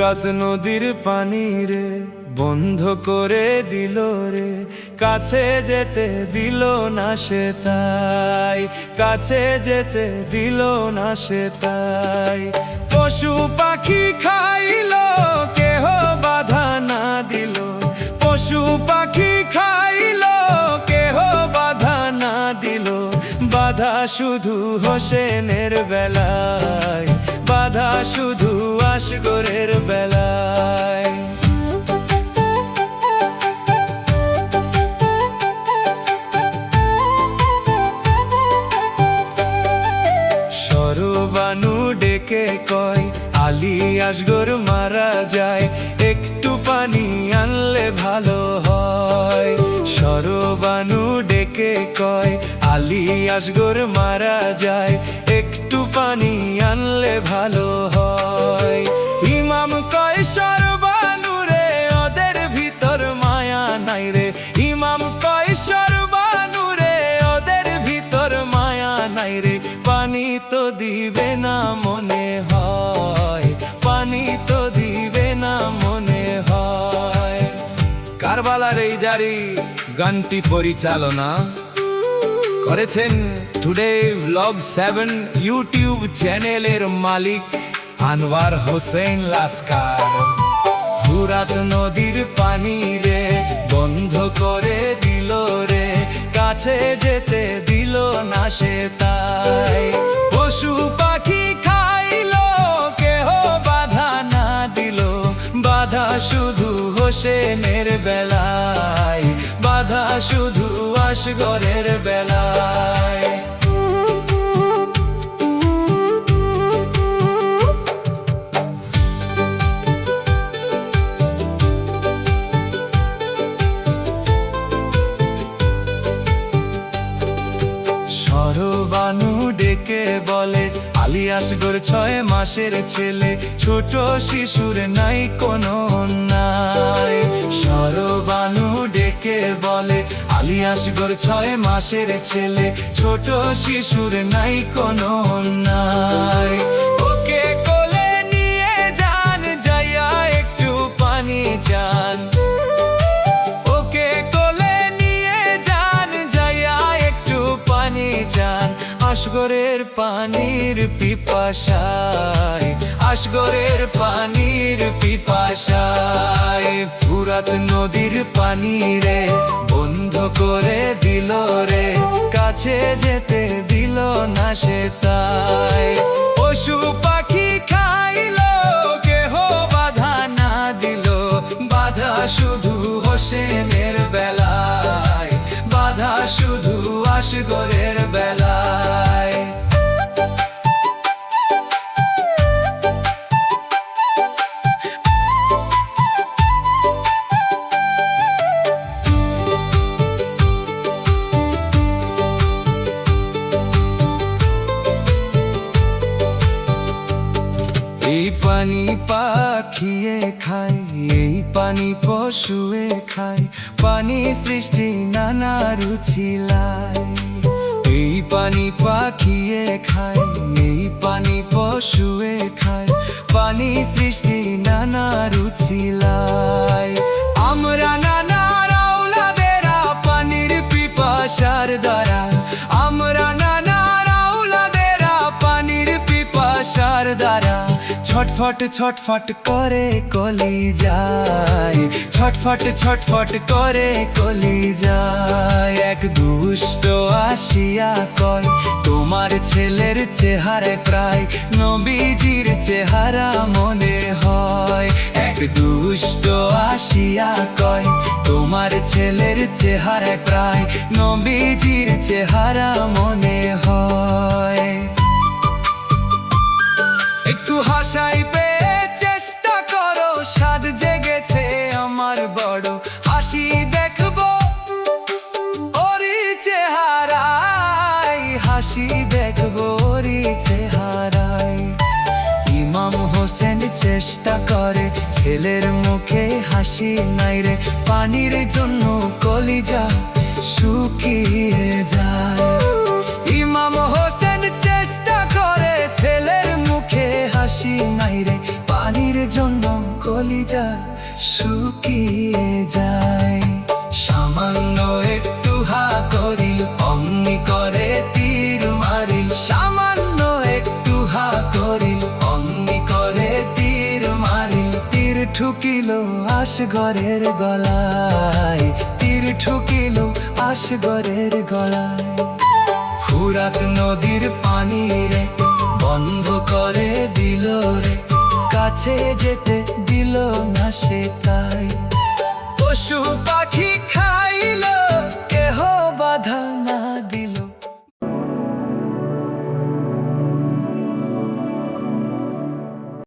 ফুরাত নদীর পানি রে বন্ধ করে দিল রে, কাছে যেতে দিল না সে তাই, কাছে যেতে দিল না সে তাই। পশু পাখি খাইলো কেহ বাধা না দিল, পশু পাখি খাইলো কেহ বাধা না দিল। বাধা শুধু হোসেনের বেলায়, বাধা শুধু আসগরের বেলায়। সরবানু ডেকে কয় আলী আসগর মারা যায়, একটু পানি আনলে ভালো হয়। সরবানু ডেকে কয় আলী আসগর মারা যায়, একটু পানি আনলে ভালো হয়। ইমাম কয় সরবানু রে ওদের ভিতর মায়া নাই রে, ইমাম কয় সরবানু রে ওদের ভিতর মায়া নাই রে। পানি তো দিবে না মনে হয়, পানি তো দিবে না মনে হয়। কারবালার এই জারি গানটি পরিচালনা করেছেন টুডে ব্লগ 7 ইউটিউব চ্যানেলের মালিক আনোয়ার হোসেন লাস্কার। ফুরাত নদীর পানি রে বন্ধ করে দিল রে, কাছে যেতে দিল না সে তাই। পশু পাখি খাইলো কেহ বাধা না দিল, বাধা শুধু হোসেনের বেলায়, বাধা শুধু আসগরের বেলায়। সরবানু ডেকে বলে আলী আসগর 6 মাসের ছেলে, ছোট শিশুর নাই কোনো অন্যায়। সরবানু ডেকে বলে আলী আসগর 6 মাসের ছেলে, ছোট শিশুর নাই কোনো অন্যায়। ওকে কোলে নিয়ে যান যাইয়া একটু পানি চান, ওকে কোলে নিয়ে যান যাইয়া একটু পানি চান। আসগরের পানির পিপাসায়, আসগরের পানির পিপাসায়। ফুরাত নদীর পানি রে বন্ধ করে দিল রে, কাছে যেতে দিল না সে তাই। পশু পাখি খাইলো কেহ বাধা না দিল, বাধা শুধু হোসেনের বেলায়, বাধা শুধু আসগরের বেলায়। এই পানি পাখিয়ে খায়, এই পানি পশুয়ে খায়, পানি সৃষ্টি নানা রুচিলায়। এই পানি পাখিয়ে খায়, এই পানি পশুয়ে খায়, পানি সৃষ্টি নানা রুচিলায়। আমরা নানা রাউলাদেরা পানির পিপাসার দ্বারা, আমরা নানা রাউলাদেরা পানির পিপাসার দ্বারা। ছটফট ছটফট করে কলি যায়, ছটফট ছটফট করে কলি যায়। এক দুষ্ট আসিয়া কয় তোমার ছেলের চেহারা প্রায় নবীজির চেহারা মনে হয়। এক দুষ্ট আসিয়া কয় তোমার ছেলের চেহারা প্রায় নবীজির চেহারা মনে হয়। একটু হাসাইবে চেষ্টা করো, স্বাদ জেগেছে আমার বড়, হাসি দেখবো ওরি চেহারায়, হাসি দেখবো ওরি চেহারায়। ইমাম হোসেন চেষ্টা করে ছেলের মুখে হাসি নাই রে, পানির জন্য কলিজা শুকিয়ে যায়। ইমাম হোসেন চেষ্টা করে ছেলের মুখে হাসি নাই রে, পানির জন্য কলিজা শুকিয়ে যায়। সামান্য একটু হা করিল অমনি করে তীর মারিল, সামান্য একটু হা করিল অমনি করে তীর মারিল। তীর ঠুকিল আসগরের গলায়, তীর ঠুকিল আসগরের গলায়। ফুরাত নদীর পানি রে বন্ধ করে দিল রে, কাছে যেতে দিল না সে তাই। পশু